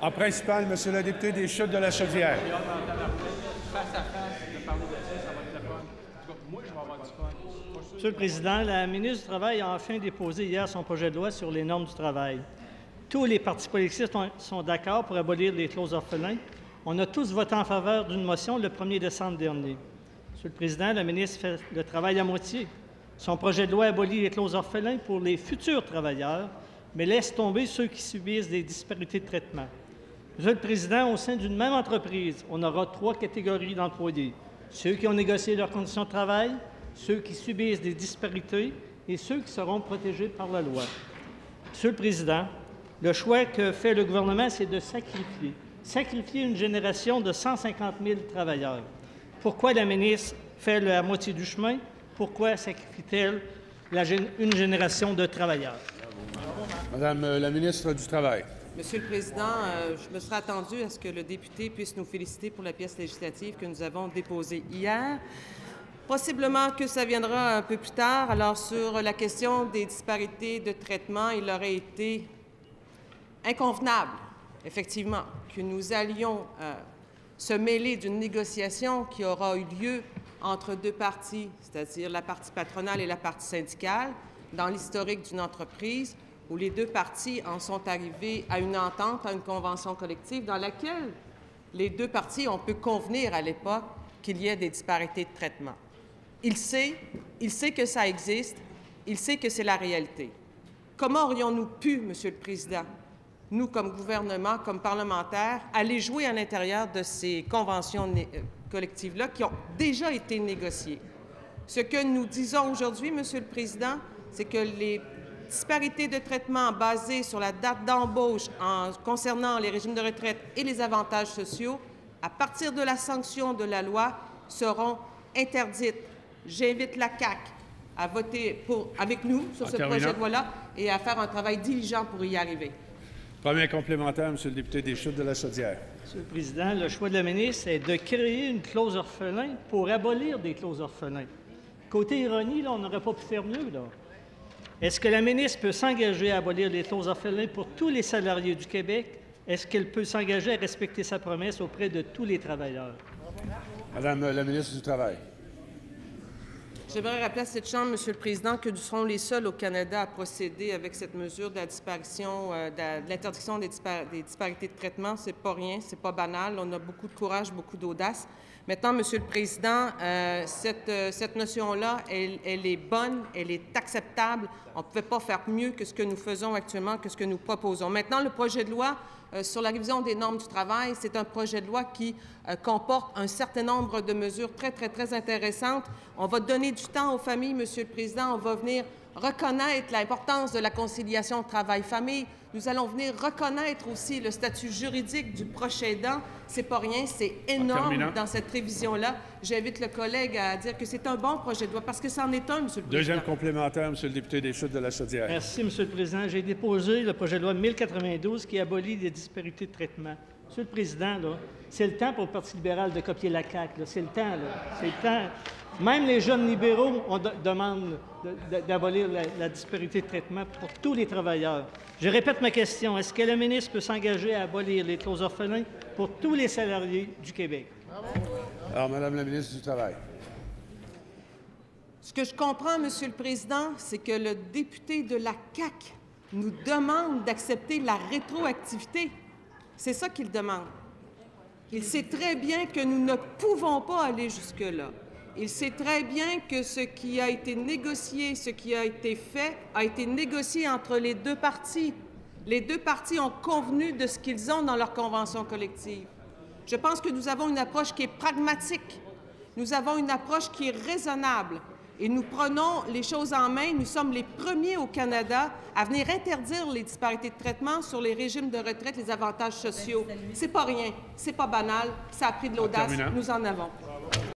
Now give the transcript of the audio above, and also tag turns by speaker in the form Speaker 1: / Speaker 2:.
Speaker 1: En principal, Monsieur le député des Chutes de la Chaudière.
Speaker 2: Monsieur le Président, la ministre du Travail a enfin déposé hier son projet de loi sur les normes du travail. Tous les partis politiques sont d'accord pour abolir les clauses orphelins. On a tous voté en faveur d'une motion le 1er décembre dernier. Monsieur le Président, la ministre fait le travail à moitié. Son projet de loi abolit les clauses orphelins pour les futurs travailleurs, mais laisse tomber ceux qui subissent des disparités de traitement. Monsieur le Président, au sein d'une même entreprise, on aura 3 catégories d'employés. Ceux qui ont négocié leurs conditions de travail, ceux qui subissent des disparités et ceux qui seront protégés par la loi. Monsieur le Président, le choix que fait le gouvernement, c'est de sacrifier une génération de 150 000 travailleurs. Pourquoi la ministre fait la moitié du chemin? Pourquoi sacrifie-t-elle une génération de travailleurs?
Speaker 1: Madame la ministre du Travail.
Speaker 3: Monsieur le Président, je me serais attendu à ce que le député puisse nous féliciter pour la pièce législative que nous avons déposée hier. Possiblement que ça viendra un peu plus tard. Alors, sur la question des disparités de traitement, il aurait été inconvenable, effectivement, que nous allions se mêler d'une négociation qui aura eu lieu entre 2 parties, c'est-à-dire la partie patronale et la partie syndicale, dans l'historique d'une entreprise, où les 2 parties en sont arrivées à une entente, à une convention collective, dans laquelle les 2 parties ont pu convenir à l'époque qu'il y ait des disparités de traitement. Il sait que ça existe, il sait que c'est la réalité. Comment aurions-nous pu, Monsieur le Président, nous, comme gouvernement, comme parlementaires, aller jouer à l'intérieur de ces conventions collectives-là qui ont déjà été négociées? Ce que nous disons aujourd'hui, Monsieur le Président, c'est que les disparités de traitement basées sur la date d'embauche concernant les régimes de retraite et les avantages sociaux, à partir de la sanction de la loi, seront interdites. J'invite la CAQ à voter avec nous sur ce projet de loi-là et à faire un travail diligent pour y arriver.
Speaker 1: Premier complémentaire, Monsieur le député des Chutes de la Chaudière.
Speaker 2: Monsieur le Président, le choix de la ministre est de créer une clause orphelin pour abolir des clauses orphelins. Côté ironie, là, on n'aurait pas pu faire mieux, là. Est-ce que la ministre peut s'engager à abolir les clauses orphelins pour tous les salariés du Québec? Est-ce qu'elle peut s'engager à respecter sa promesse auprès de tous les travailleurs?
Speaker 1: Madame la ministre du Travail.
Speaker 3: J'aimerais rappeler à cette Chambre, Monsieur le Président, que nous serons les seuls au Canada à procéder avec cette mesure de la disparition, de l'interdiction des disparités de traitement. C'est pas rien, c'est pas banal. On a beaucoup de courage, beaucoup d'audace. Maintenant, Monsieur le Président, cette notion-là, elle est bonne, elle est acceptable. On ne pouvait pas faire mieux que ce que nous faisons actuellement, que ce que nous proposons. Maintenant, le projet de loi sur la révision des normes du travail, c'est un projet de loi qui comporte un certain nombre de mesures très intéressantes. On va donner du temps aux familles, Monsieur le Président. On va venir reconnaître l'importance de la conciliation travail-famille. Nous allons venir reconnaître aussi le statut juridique du proche aidant. C'est pas rien, c'est énorme dans cette révision-là. J'invite le collègue à dire que c'est un bon projet de loi, parce que c'en est un, Monsieur le Président.
Speaker 1: Deuxième complémentaire, Monsieur le député des Chutes de la Chaudière.
Speaker 2: Merci, Monsieur le Président. J'ai déposé le projet de loi 1092 qui abolit les disparités de traitement. Monsieur le Président, c'est le temps pour le Parti libéral de copier la CAQ. C'est le temps, là. C'est le temps. Même les jeunes libéraux demandent d'abolir la disparité de traitement pour tous les travailleurs. Je répète ma question. Est-ce que la ministre peut s'engager à abolir les clauses orphelins pour tous les salariés du Québec?
Speaker 1: Alors, Madame la ministre du Travail.
Speaker 3: Ce que je comprends, Monsieur le Président, c'est que le député de la CAQ nous demande d'accepter la rétroactivité. C'est ça qu'il demande. Il sait très bien que nous ne pouvons pas aller jusque-là. Il sait très bien que ce qui a été négocié, ce qui a été fait, a été négocié entre les 2 parties. Les 2 parties ont convenu de ce qu'ils ont dans leur convention collective. Je pense que nous avons une approche qui est pragmatique. Nous avons une approche qui est raisonnable. Et nous prenons les choses en main. Nous sommes les premiers au Canada à venir interdire les disparités de traitement sur les régimes de retraite, les avantages sociaux. C'est pas rien, c'est pas banal, ça a pris de l'audace, nous en avons.